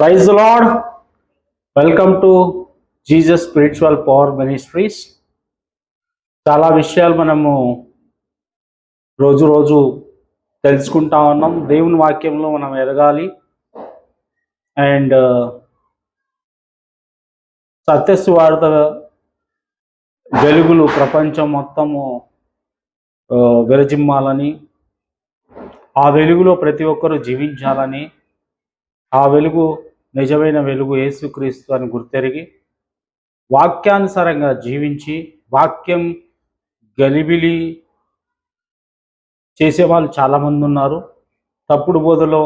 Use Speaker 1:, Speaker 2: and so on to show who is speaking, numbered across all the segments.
Speaker 1: Praise Lord. Welcome to Jesus spiritual power ministries. చాలా విషయాలు మనము రోజు రోజు తెలుసుకుంటా ఉన్నాం. దేవుని వాక్యంలో మనం ఎదగాలి అండ్ సత్యస్వార్థ వెలుగులు ప్రపంచం మొత్తము విరజిమ్మాలని, ఆ వెలుగులో ప్రతి ఒక్కరూ జీవించాలని, ఆ వెలుగు నిజమైన వెలుగు యేసుక్రీస్తు అని గుర్తెరిగి వాక్యానుసారంగా జీవించి వాక్యం గలిబిలి చేసేవాళ్ళు చాలామంది ఉన్నారు. తప్పుడు బోధలో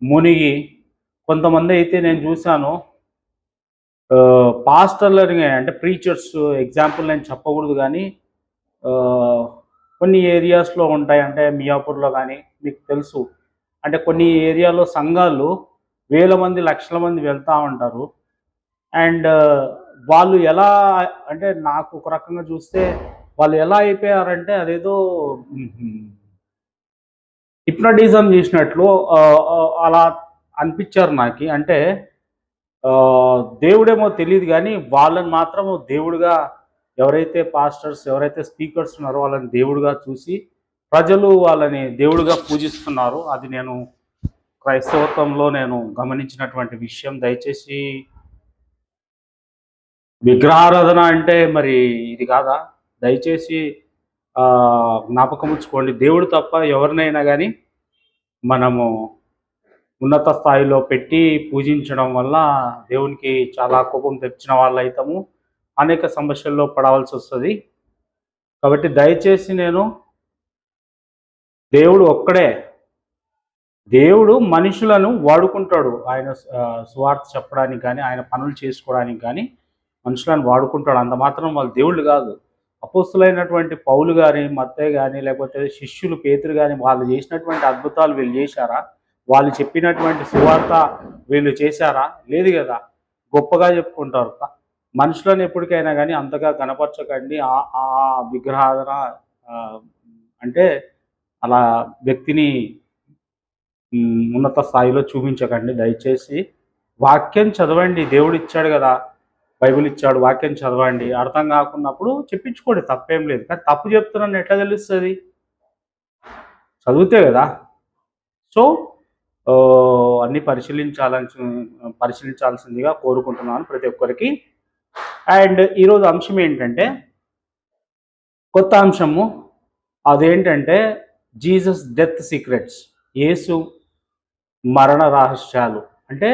Speaker 1: మునిగి కొంతమంది అయితే నేను చూశాను, పాస్టర్లని అంటే ప్రీచర్స్ ఎగ్జాంపుల్ నేను చెప్పకూడదు కానీ కొన్ని ఏరియాస్లో ఉంటాయి. అంటే మియాపూర్లో కానీ మీకు తెలుసు, అంటే కొన్ని ఏరియాలో సంఘాలు వేల మంది లక్షల మంది వెళ్తూ ఉంటారు. అండ్ వాళ్ళు ఎలా అంటే నాకు ఒక రకంగా చూస్తే వాళ్ళు ఎలా అయిపోయారంటే అదేదో హిప్నటిజం చేసినట్లు అలా అనిపించారు నాకు. అంటే దేవుడేమో తెలియదు కానీ వాళ్ళని మాత్రము దేవుడిగా, ఎవరైతే పాస్టర్స్ ఎవరైతే స్పీకర్స్ ఉన్నారో వాళ్ళని దేవుడిగా చూసి ప్రజలు వాళ్ళని దేవుడిగా పూజిస్తున్నారు. అది నేను క్రైస్తవత్వంలో నేను గమనించినటువంటి విషయం. దయచేసి విగ్రహారాధన అంటే మరి ఇది కాదా? దయచేసి జ్ఞాపకం ఉంచుకోండి. దేవుడు తప్ప ఎవరినైనా కానీ మనము ఉన్నత స్థాయిలో పెట్టి పూజించడం వల్ల దేవునికి చాలా కోపం తెచ్చిన వాళ్ళు అవుతాము, అనేక సమస్యల్లో పడవలసి వస్తుంది. కాబట్టి దయచేసి నేను దేవుడు ఒక్కడే, దేవుడు మనుషులను వాడుకుంటాడు. ఆయన సువార్త చెప్పడానికి కానీ ఆయన పనులు చేసుకోవడానికి కానీ మనుషులను వాడుకుంటాడు. అంత మాత్రం వాళ్ళు దేవుళ్ళు కాదు. అపోస్తులైనటువంటి పౌలు కానీ మత్తయి కానీ లేకపోతే శిష్యులు పేతురు కానీ వాళ్ళు చేసినటువంటి అద్భుతాలు వీళ్ళు చేశారా? వాళ్ళు చెప్పినటువంటి సువార్త వీళ్ళు చేశారా? లేదు కదా. గొప్పగా చెప్పుకుంటారు. మనుషులను ఎప్పటికైనా కానీ అంతగా కనపరచకండి. ఆ విగ్రహాధన అంటే అలా వ్యక్తిని ఉన్నత స్థాయిలో చూపించకండి. దయచేసి వాక్యం చదవండి. దేవుడు ఇచ్చాడు కదా, బైబిల్ ఇచ్చాడు, వాక్యం చదవండి. అర్థం కాకున్నప్పుడు చెప్పించుకోండి, తప్పేం లేదు. కానీ తప్పు చెప్తున్నాను ఎట్లా తెలుస్తుంది? చదివితే కదా. సో అన్నీ పరిశీలించాల్సిందిగా కోరుకుంటున్నాను ప్రతి ఒక్కరికి. అండ్ ఈరోజు అంశం ఏంటంటే కొత్త అంశము. అదేంటంటే జీసస్ డెత్ సీక్రెట్స్, యేసు మరణ రహస్యాలు. అంటే